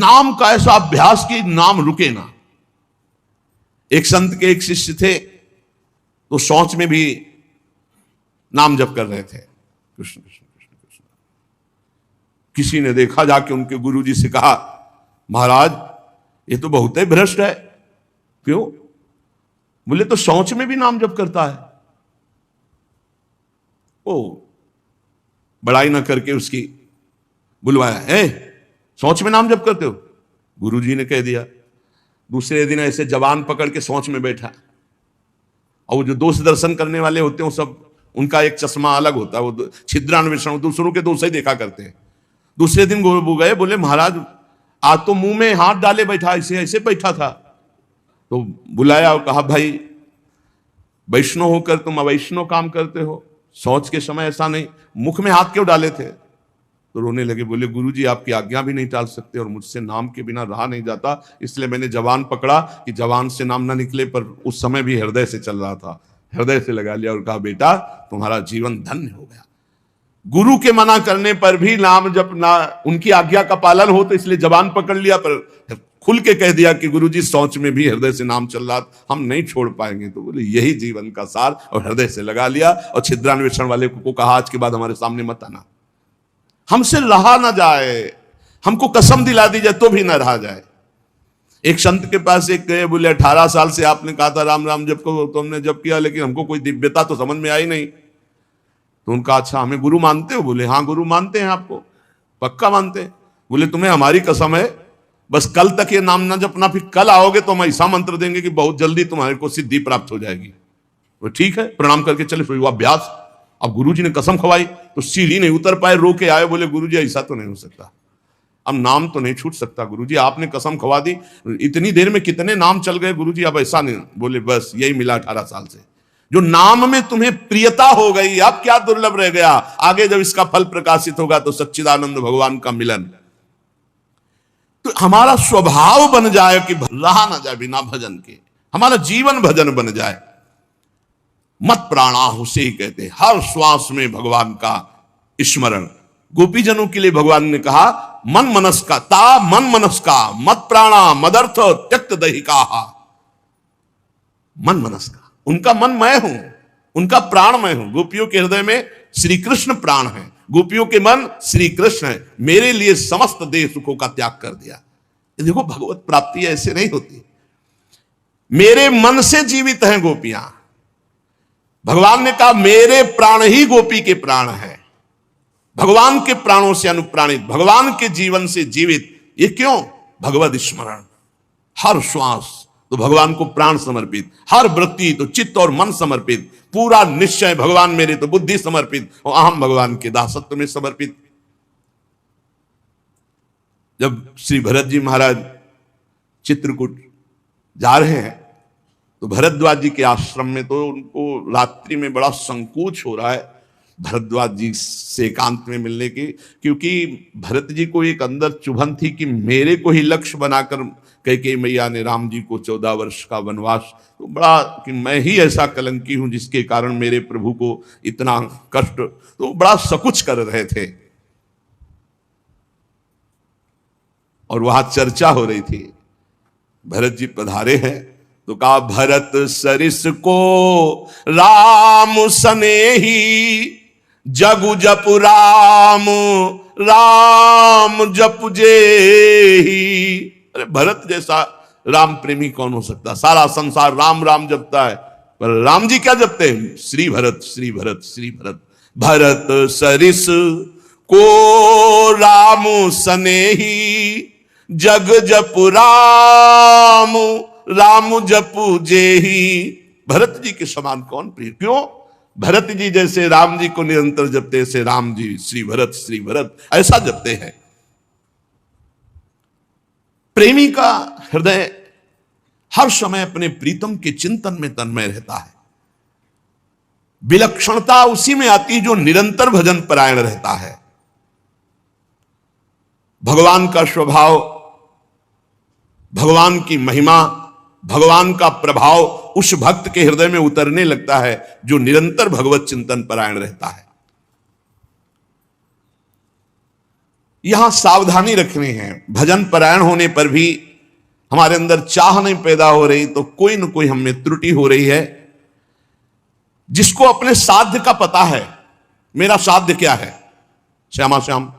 नाम का ऐसा अभ्यास कि नाम रुके ना। एक संत के एक शिष्य थे, तो शौच में भी नाम जप कर रहे थे, कृष्ण कृष्ण कृष्ण कृष्ण। किसी ने देखा, जाके उनके गुरुजी से कहा, महाराज ये तो बहुत ही भ्रष्ट है। क्यों? बोले तो शौच में भी नाम जप करता है। ओ बड़ाई ना करके उसकी बुलवाया, शौच में नाम जप करते हो? गुरुजी ने कह दिया। दूसरे दिन ऐसे जवान पकड़ के शौच में बैठा, और वो जो दोष दर्शन करने वाले होते हैं वो सब, उनका एक चश्मा अलग होता है, वो छिद्रान्वेषण, दूसरों के दोष ही देखा करते हैं। दूसरे दिन वो गए, बोले महाराज आज तो मुंह में हाथ डाले बैठा, ऐसे ऐसे बैठा था। तो बुलाया और कहा, भाई वैष्णव होकर तुम अवैष्णव काम करते हो, शौच के समय ऐसा नहीं, मुख में हाथ क्यों डाले थे? तो रोने लगे, बोले गुरुजी आपकी आज्ञा भी नहीं टाल सकते, और मुझसे नाम के बिना रहा नहीं जाता, इसलिए मैंने जवान पकड़ा कि जवान से नाम ना निकले, पर उस समय भी हृदय से चल रहा था, हृदय से लगा लिया और कहा, बेटा तुम्हारा जीवन धन्य हो गया। गुरु के मना करने पर भी नाम जब ना उनकी आज्ञा का पालन हो, तो इसलिए जवान पकड़ लिया, पर खुल के कह दिया कि गुरुजी शौच में भी हृदय से नाम चल रहा, हम नहीं छोड़ पाएंगे। तो बोले यही जीवन का सार, और हृदय से लगा लिया। और छिद्रान्वेषण वाले को कहा, आज के बाद हमारे सामने मत आना, हमसे रहा ना जाए, हमको कसम दिला दी जाए तो भी ना रहा जाए। एक संत के पास एक गए, बोले 18 साल से आपने कहा था राम राम जप को, तो हमने जप किया, लेकिन हमको कोई दिव्यता तो समझ में आई नहीं। तो उनका, अच्छा हमें गुरु मानते हो? बोले हाँ गुरु मानते हैं, आपको पक्का मानते हैं। बोले तुम्हें हमारी कसम है, बस कल तक ये नाम ना जपना, फिर कल आओगे तो हम ऐसा मंत्र देंगे कि बहुत जल्दी तुम्हारे को सिद्धि प्राप्त हो जाएगी। तो ठीक है, प्रणाम करके चले, फिर अभ्यास। अब गुरुजी ने कसम खवाई तो सीढ़ी नहीं उतर पाए, रो के आए, बोले गुरुजी ऐसा तो नहीं हो सकता, अब नाम तो नहीं छूट सकता। गुरुजी आपने कसम खवा दी, इतनी देर में कितने नाम चल गए गुरुजी, अब ऐसा नहीं। बोले बस यही मिला 18 साल से, जो नाम में तुम्हें प्रियता हो गई, अब क्या दुर्लभ रह गया? आगे जब इसका फल प्रकाशित होगा तो सच्चिदानंद भगवान का मिलन। तो हमारा स्वभाव बन जाए कि रहा ना जाए बिना भजन के, हमारा जीवन भजन बन जाए। मत प्राणा उसे ही कहते हैं, हर श्वास में भगवान का स्मरण। गोपीजनों के लिए भगवान ने कहा, मन मनस का ता मन मनस का मत प्राणा मदर्थ त्यक्त दहिका। मन मनस का, उनका मन मैं हूं, उनका प्राण मैं हूं। गोपियों के हृदय में श्री कृष्ण प्राण है, गोपियों के मन श्री कृष्ण है। मेरे लिए समस्त देह सुखों का त्याग कर दिया। देखो भगवत प्राप्ति ऐसे नहीं होती, मेरे मन से जीवित हैं गोपियां। भगवान ने कहा मेरे प्राण ही गोपी के प्राण है, भगवान के प्राणों से अनुप्राणित, भगवान के जीवन से जीवित। ये क्यों? भगवद स्मरण, हर श्वास तो भगवान को प्राण समर्पित, हर वृत्ति तो चित्त और मन समर्पित, पूरा निश्चय भगवान मेरे तो बुद्धि समर्पित, और अहम भगवान के दासत्व में समर्पित। जब श्री भरत जी महाराज चित्रकूट जा रहे हैं तो भरद्वाज जी के आश्रम में, तो उनको रात्रि में बड़ा संकोच हो रहा है भरद्वाज जी से एकांत में मिलने की, क्योंकि भरत जी को एक अंदर चुभन थी कि मेरे को ही लक्ष्य बनाकर कैकेयी मैया ने राम जी को 14 वर्ष का वनवास, तो बड़ा कि मैं ही ऐसा कलंकी हूं जिसके कारण मेरे प्रभु को इतना कष्ट, तो बड़ा सकुच कर रहे थे। और वहां चर्चा हो रही थी, भरत जी पधारे हैं तो कहा, भरत सरिस को राम सनेही, जगु जपु राम राम जपु जेही। अरे भरत जैसा राम प्रेमी कौन हो सकता? सारा संसार राम राम जपता है, पर राम जी क्या जपते हैं? श्री भरत श्री भरत श्री भरत। भरत सरिस को राम सनेही, जग जपु राम राम जपु जेही। भरत जी के समान कौन प्रिय? क्यों? भरत जी जैसे राम जी को निरंतर जपते, से राम जी श्री भरत ऐसा जपते हैं। प्रेमी का हृदय हर समय अपने प्रीतम के चिंतन में तन्मय रहता है। विलक्षणता उसी में आती जो निरंतर भजन परायण रहता है। भगवान का स्वभाव, भगवान की महिमा, भगवान का प्रभाव उस भक्त के हृदय में उतरने लगता है जो निरंतर भगवत चिंतन परायण रहता है। यहां सावधानी रखनी है। भजन परायण होने पर भी हमारे अंदर चाह नहीं पैदा हो रही तो कोई न कोई हमें त्रुटि हो रही है। जिसको अपने साध्य का पता है, मेरा साध्य क्या है श्यामा श्याम,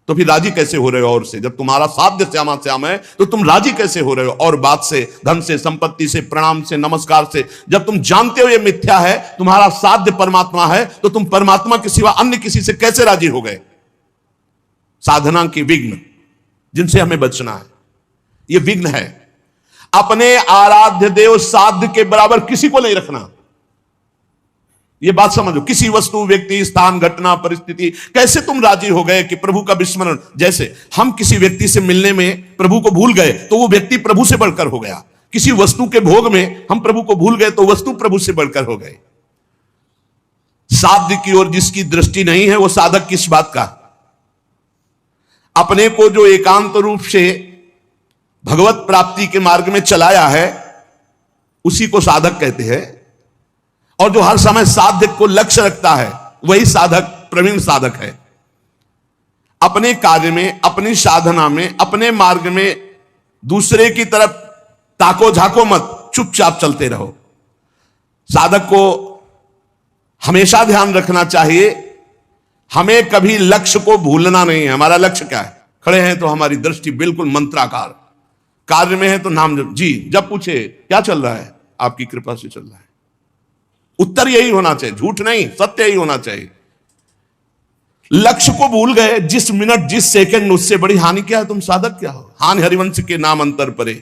तो फिर राजी कैसे हो रहे हो और से? जब तुम्हारा साध्य श्यामा श्याम है तो तुम राजी कैसे हो रहे हो और बात से, धन से, संपत्ति से, प्रणाम से, नमस्कार से? जब तुम जानते हो ये मिथ्या है, तुम्हारा साध्य परमात्मा है, तो तुम परमात्मा के सिवा अन्य किसी से कैसे राजी हो गए? साधना के विघ्न जिनसे हमें बचना है, ये विघ्न है। अपने आराध्य देव साध्य के बराबर किसी को नहीं रखना, ये बात समझो। किसी वस्तु, व्यक्ति, स्थान, घटना, परिस्थिति, कैसे तुम राजी हो गए कि प्रभु का विस्मरण? जैसे हम किसी व्यक्ति से मिलने में प्रभु को भूल गए तो वो व्यक्ति प्रभु से बढ़कर हो गया। किसी वस्तु के भोग में हम प्रभु को भूल गए तो वस्तु प्रभु से बढ़कर हो गए। साध्य की ओर जिसकी दृष्टि नहीं है वो साधक किस बात का? अपने को जो एकांत रूप से भगवत प्राप्ति के मार्ग में चलाया है उसी को साधक कहते हैं। और जो हर समय साध्य को लक्ष्य रखता है वही साधक, प्रवीण साधक है। अपने कार्य में, अपनी साधना में, अपने मार्ग में दूसरे की तरफ ताको झाको मत, चुपचाप चलते रहो। साधक को हमेशा ध्यान रखना चाहिए, हमें कभी लक्ष्य को भूलना नहीं है। हमारा लक्ष्य क्या है? खड़े हैं तो हमारी दृष्टि बिल्कुल मंत्राकार, कार्य में है तो नाम जप। जी, जब पूछे क्या चल रहा है, आपकी कृपा से चल रहा है। उत्तर यही होना चाहिए, झूठ नहीं, सत्य यही होना चाहिए। लक्ष्य को भूल गए जिस मिनट, जिस सेकंड, उससे बड़ी हानि क्या है? तुम साधक क्या हो? हानि हरिवंश के नाम अंतर परे,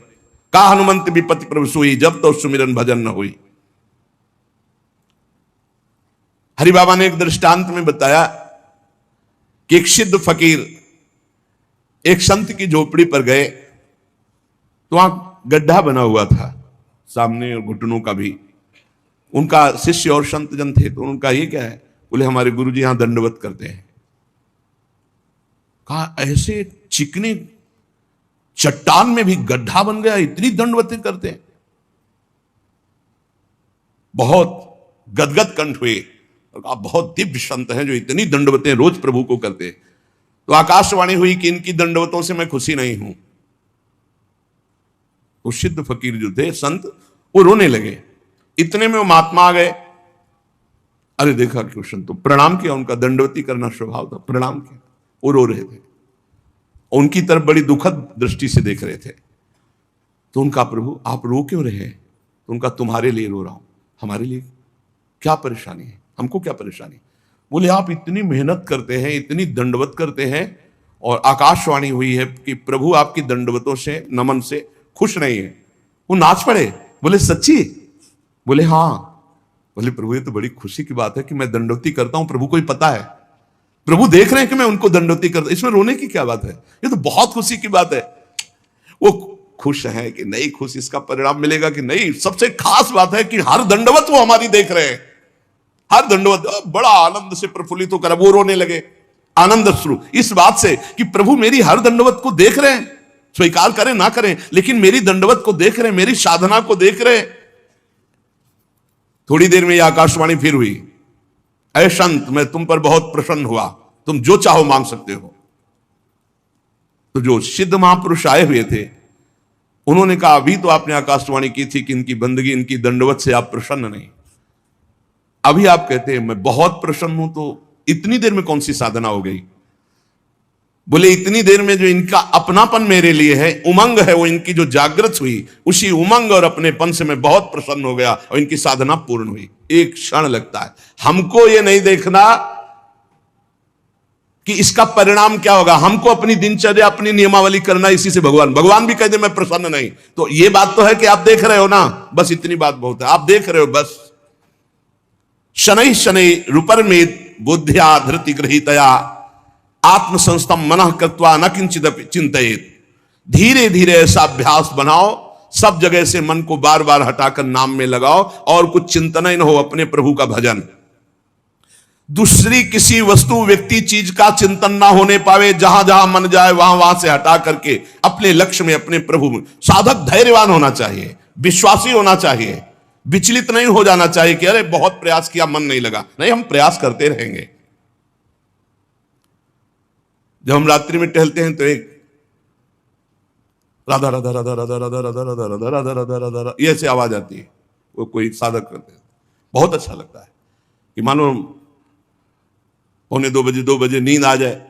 का हनुमंत विपत्ति प्रभु सोई, जब तो सुमिरन भजन न हुई। हरि बाबा ने एक दृष्टांत में बताया कि एक सिद्ध फकीर एक संत की झोपड़ी पर गए तो वहां गड्ढा बना हुआ था सामने और घुटनों का भी। उनका शिष्य और संत जन थे तो उनका ये क्या है? बोले हमारे गुरुजी यहां दंडवत करते हैं। कहा ऐसे चिकनी चट्टान में भी गड्ढा बन गया, इतनी दंडवतें करते हैं? बहुत गदगद कंठ हुए और कहा बहुत दिव्य संत हैं जो इतनी दंडवतें रोज प्रभु को करते हैं। तो आकाशवाणी हुई कि इनकी दंडवतों से मैं खुशी नहीं हूं। तो सिद्ध फकीर जो थे, संत, वो रोने लगे। इतने में वो महात्मा आ गए। अरे देखा क्वेश्चन, तो प्रणाम किया, उनका दंडवती करना स्वभाव था, प्रणाम किया। वो रो रहे थे, उनकी तरफ बड़ी दुखद दृष्टि से देख रहे थे। तो उनका प्रभु आप रो क्यों रहे हैं? तो उनका तुम्हारे लिए रो रहा हूं। हमारे लिए क्या परेशानी है? हमको क्या परेशानी? बोले आप इतनी मेहनत करते हैं, इतनी दंडवत करते हैं और आकाशवाणी हुई है कि प्रभु आपकी दंडवतों से, नमन से खुश नहीं है। वो नाच पड़े। बोले सच्ची? बोले हाँ। बोले प्रभु ये तो बड़ी खुशी की बात है कि मैं दंडवती करता हूं, प्रभु को ही पता है, प्रभु देख रहे हैं कि मैं उनको दंडवती करता, इसमें रोने की क्या बात है? ये तो बहुत खुशी की बात है। वो खुश है कि नहीं खुश, इसका परिणाम मिलेगा कि नहीं, सबसे खास बात है कि हर दंडवत वो हमारी देख रहे हैं। हर दंडवत बड़ा आनंद से प्रफुल्लित होकर वो रोने लगे, आनंद अश्रु, इस बात से कि प्रभु मेरी हर दंडवत को देख रहे हैं, स्वीकार करें ना करें, लेकिन मेरी दंडवत को देख रहे हैं, मेरी साधना को देख रहे हैं। थोड़ी देर में यह आकाशवाणी फिर हुई, ऐ संत मैं तुम पर बहुत प्रसन्न हुआ, तुम जो चाहो मांग सकते हो। तो जो सिद्ध महापुरुष आए हुए थे उन्होंने कहा अभी तो आपने आकाशवाणी की थी कि इनकी बंदगी, इनकी दंडवत से आप प्रसन्न नहीं, अभी आप कहते हैं मैं बहुत प्रसन्न हूं, तो इतनी देर में कौन सी साधना हो गई? बोले इतनी देर में जो इनका अपनापन मेरे लिए है, उमंग है, वो इनकी जो जागृत हुई, उसी उमंग और अपनेपन से मैं बहुत प्रसन्न हो गया और इनकी साधना पूर्ण हुई। एक क्षण लगता है। हमको ये नहीं देखना कि इसका परिणाम क्या होगा, हमको अपनी दिनचर्या, अपनी नियमावली करना, इसी से भगवान भी कह दे मैं प्रसन्न नहीं, तो ये बात तो है कि आप देख रहे हो ना, बस इतनी बात बहुत है, आप देख रहे हो बस। शनै शनै रूपरमेत बुद्धिया धृति गृहीतया आत्मसंस्थम मनः कृत्वा न किंचित चिंतयेत। धीरे धीरे ऐसा अभ्यास बनाओ, सब जगह से मन को बार बार हटाकर नाम में लगाओ और कुछ चिंतन ही न हो, अपने प्रभु का भजन। दूसरी किसी वस्तु, व्यक्ति, चीज का चिंतन ना होने पावे, जहां जहां मन जाए वहां वहां से हटा करके अपने लक्ष्य में, अपने प्रभु में। साधक धैर्यवान होना चाहिए, विश्वासी होना चाहिए, विचलित नहीं हो जाना चाहिए कि अरे बहुत प्रयास किया मन नहीं लगा। नहीं, हम प्रयास करते रहेंगे। जब हम रात्रि में टहलते हैं तो एक राधा राधा राधा राधा राधा राधा राधा राधा राधा राधा राधा राधा ये ऐसे आवाज आती है, वो कोई साधक करते हैं, बहुत अच्छा लगता है कि मानो 2 बजे नींद आ जाए,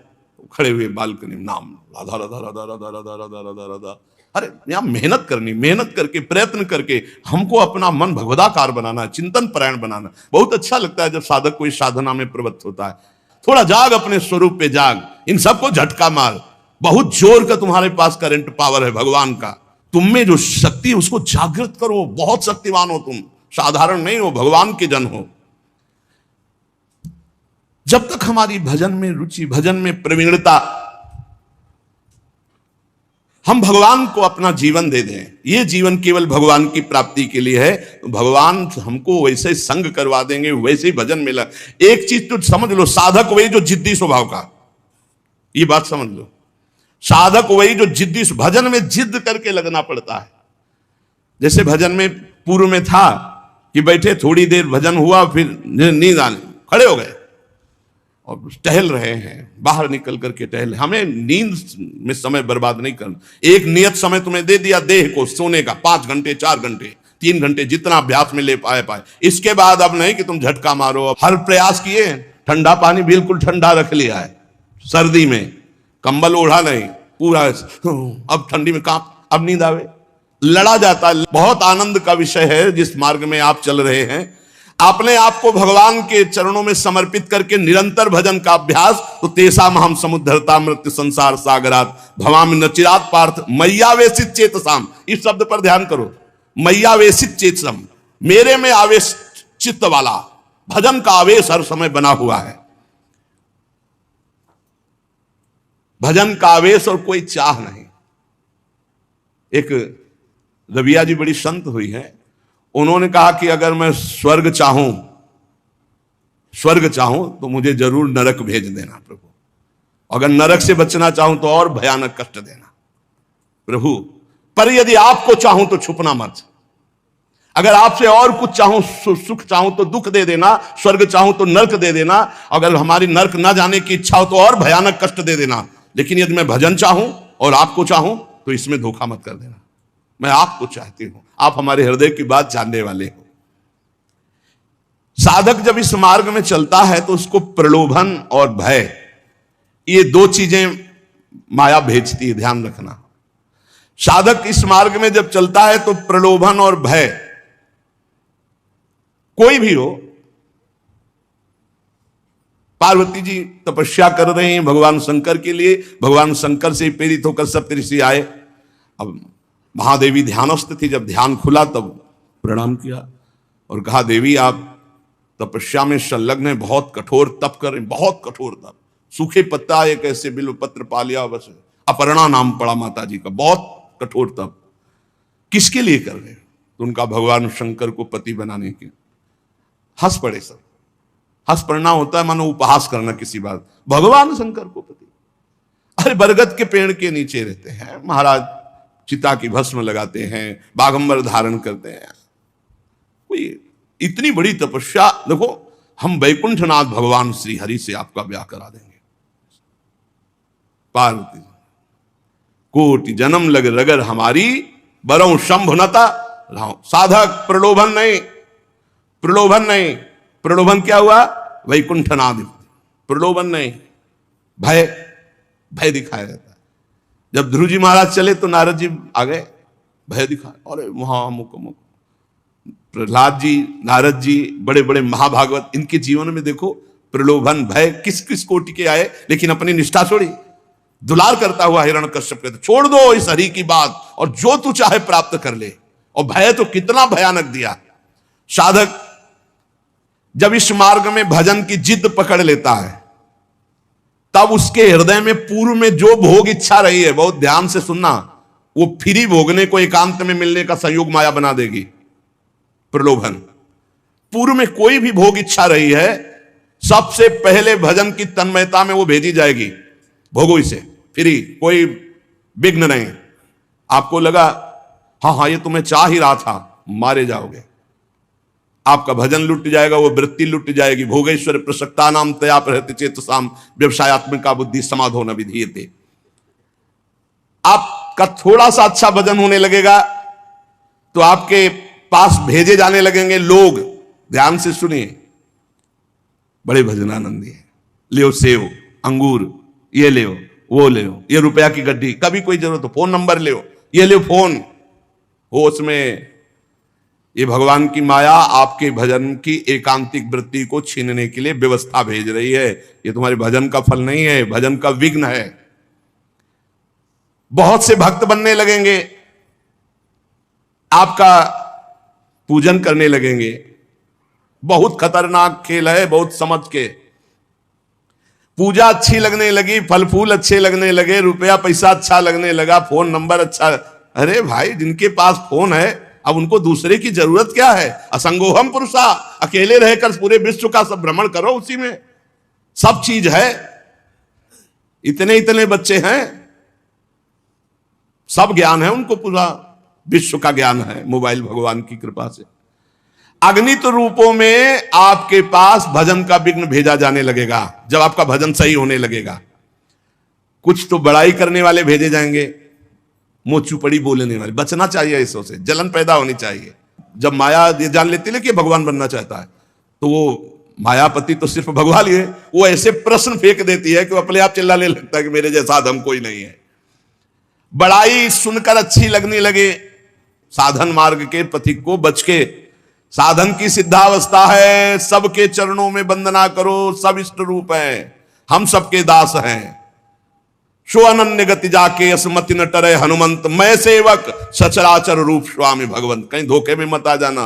खड़े हुए बालकनी में नाम राधा राधा राधा राधा राधा राधा राधा राधा। अरे यहाँ मेहनत करनी, मेहनत करके प्रयत्न करके हमको अपना मन भगवदाकार बनाना, चिंतन परायण बनाना। बहुत अच्छा लगता है जब साधक कोई साधना में प्रवृत्त होता है। थोड़ा जाग, अपने स्वरूप पे जाग, इन सबको झटका मार। बहुत जोर का तुम्हारे पास करंट पावर है भगवान का, तुम में जो शक्ति है उसको जागृत करो। बहुत शक्तिवान हो तुम, साधारण नहीं हो, भगवान के जन हो। जब तक हमारी भजन में रुचि, भजन में प्रवीणता, हम भगवान को अपना जीवन दे दें, ये जीवन केवल भगवान की प्राप्ति के लिए है, तो भगवान हमको वैसे संग करवा देंगे, वैसे ही भजन मिला। एक चीज तो समझ लो, साधक वही जो जिद्दी स्वभाव का, ये बात समझ लो, साधक वही जो जिद्दी, भजन में जिद करके लगना पड़ता है। जैसे भजन में पूर्व में था कि बैठे थोड़ी देर भजन हुआ, फिर नींद आने, खड़े हो गए और टहल रहे हैं, बाहर निकल करके टहल। हमें नींद में समय बर्बाद नहीं करना। एक नियत समय तुम्हें दे दिया देह को सोने का, 5 घंटे 4 घंटे 3 घंटे, जितना अभ्यास में ले पाए। इसके बाद अब नहीं कि तुम झटका मारो। हर प्रयास किए, ठंडा पानी बिल्कुल ठंडा रख लिया है, सर्दी में कंबल ओढ़ा नहीं, पूरा अब ठंडी में कांप, अब नींद आवे, लड़ा जाता है। बहुत आनंद का विषय है जिस मार्ग में आप चल रहे हैं। अपने आप को भगवान के चरणों में समर्पित करके निरंतर भजन का अभ्यास, तो तेसा महम समुद्धरता मृत्यु संसार सागरात भवामि न चिरात पार्थ मैयावेशित चेतसाम। इस शब्द पर ध्यान करो, मैयावेशित चेतसम, मेरे में आवेश चित्त वाला। भजन का आवेश हर समय बना हुआ है, भजन का आवेश और कोई चाह नहीं। एक रबिया जी बड़ी संत हुई है, उन्होंने कहा कि अगर मैं स्वर्ग चाहूं तो मुझे जरूर नरक भेज देना प्रभु, अगर नरक से बचना चाहूं तो और भयानक कष्ट देना प्रभु, पर यदि आपको चाहूं तो छुपना मत। अगर आपसे और कुछ चाहूं, सुख चाहूं तो दुख दे देना, स्वर्ग चाहूं तो नरक दे देना, अगर हमारी नरक ना जाने की इच्छा हो तो और भयानक कष्ट दे देना। लेकिन यदि मैं भजन चाहूं और आपको चाहूं तो इसमें धोखा मत कर देना। मैं आपको चाहती हूं, आप हमारे हृदय की बात जानने वाले हो। साधक जब इस मार्ग में चलता है तो उसको प्रलोभन और भय, ये 2 चीजें माया भेजती है, ध्यान रखना। साधक इस मार्ग में जब चलता है तो प्रलोभन और भय, कोई भी हो, पार्वती जी तपस्या कर रहे हैं भगवान शंकर के लिए, भगवान शंकर से प्रेरित होकर सप्तऋषि आए। अब महादेवी ध्यानस्थ थी, जब ध्यान खुला तब प्रणाम किया और कहा, देवी आप तपस्या में संलग्न है, बहुत कठोर तप कर रहे, बहुत कठोर तप, सूखे पत्ता एक ऐसे बिल्व पत्र पा लिया, बस अपर्णा नाम पड़ा माता जी का, बहुत कठोर तप किसके लिए कर रहे हो? तो उनका भगवान शंकर को पति बनाने के। हंस पड़े सब। हंस पड़ना होता है मानो उपहास करना किसी बात, भगवान शंकर को पति। अरे बरगद के पेड़ के नीचे रहते हैं महाराज, चिता की भस्म लगाते हैं, बागंबर धारण करते हैं, कोई इतनी बड़ी तपस्या। देखो, हम वैकुंठनाथ भगवान श्री हरि से आपका ब्याह करा देंगे। पार्वती, कोटि जन्म लग रगर हमारी, बरौ शंभुनता राव। साधक प्रलोभन नहीं, प्रलोभन नहीं। प्रलोभन क्या हुआ? वैकुंठनाथ, प्रलोभन नहीं, भय, भय दिखाया जाता है। जब ध्रुव जी महाराज चले तो नारद जी आ गए, भय दिखाए, अरे वहां मुक प्रहलाद जी, नारद जी, बड़े बड़े महाभागवत, इनके जीवन में देखो प्रलोभन भय किस किस कोटि के आए, लेकिन अपनी निष्ठा छोड़ी। दुलार करता हुआ हिरण्यकश्यप कहते, छोड़ दो इस हरि की बात और जो तू चाहे प्राप्त कर ले। और भय तो कितना भयानक दिया। साधक जब इस मार्ग में भजन की जिद पकड़ लेता है, तब उसके हृदय में पूर्व में जो भोग इच्छा रही है, बहुत ध्यान से सुनना, वो फ्री भोगने को एकांत में मिलने का संयोग माया बना देगी। प्रलोभन, पूर्व में कोई भी भोग इच्छा रही है, सबसे पहले भजन की तन्मयता में वो भेजी जाएगी, भोगो इसे, फ्री, कोई विघ्न नहीं। आपको लगा हाँ हाँ ये तुम्हें चाह ही रहा था, मारे जाओगे। आपका भजन लुट जाएगा, वो वृत्ति लुट जाएगी। भोगेश्वर प्रसक्ता नाम तया प्रहृत चेतसाम व्यवसायत्मिका बुद्धि समाधो न विधीयते। आपका थोड़ा सा अच्छा भजन होने लगेगा तो आपके पास भेजे जाने लगेंगे लोग। ध्यान से सुनिए, बड़े भजनानंदी है, ले सेव अंगूर, ये ले वो ले, ये रुपया की गड्डी, कभी कोई जरूरत हो फोन नंबर ले, ये ले फोन हो। उसमें ये भगवान की माया आपके भजन की एकांतिक वृत्ति को छीनने के लिए व्यवस्था भेज रही है। ये तुम्हारे भजन का फल नहीं है, भजन का विघ्न है। बहुत से भक्त बनने लगेंगे, आपका पूजन करने लगेंगे। बहुत खतरनाक खेल है, बहुत समझ के। पूजा अच्छी लगने लगी, फल फूल अच्छे लगने लगे, रुपया पैसा अच्छा लगने लगा, फोन नंबर अच्छा। अरे भाई, जिनके पास फोन है अब उनको दूसरे की जरूरत क्या है? असंगोहम पुरुषा, अकेले रहकर पूरे विश्व का सब भ्रमण करो, उसी में सब चीज है। इतने इतने बच्चे हैं, सब ज्ञान है उनको, पूरा विश्व का ज्ञान है मोबाइल भगवान की कृपा से। अगणित रूपों में आपके पास भजन का विघ्न भेजा जाने लगेगा जब आपका भजन सही होने लगेगा। कुछ तो बड़ाई करने वाले भेजे जाएंगे, मोचूपड़ी बोलने वाले। बचना चाहिए इसों से, जलन पैदा होनी चाहिए। जब माया ये जान लेती है कि भगवान बनना चाहता है तो वो मायापति तो सिर्फ भगवान ही है, वो ऐसे प्रश्न फेंक देती है कि वो अपने आप चिल्लाने लगता है कि मेरे जैसा आदम कोई नहीं है। बड़ाई सुनकर अच्छी लगने लगे, साधन मार्ग के पथिक को बच के। साधन की सिद्धावस्था है, सबके चरणों में वंदना करो, सब इष्ट रूप है, हम सबके दास हैं। शो अनन्य गति जाके असमति न टरे हनुमंत, मैं सेवक सचराचर रूप स्वामी भगवंत। कहीं धोखे में मत आ जाना।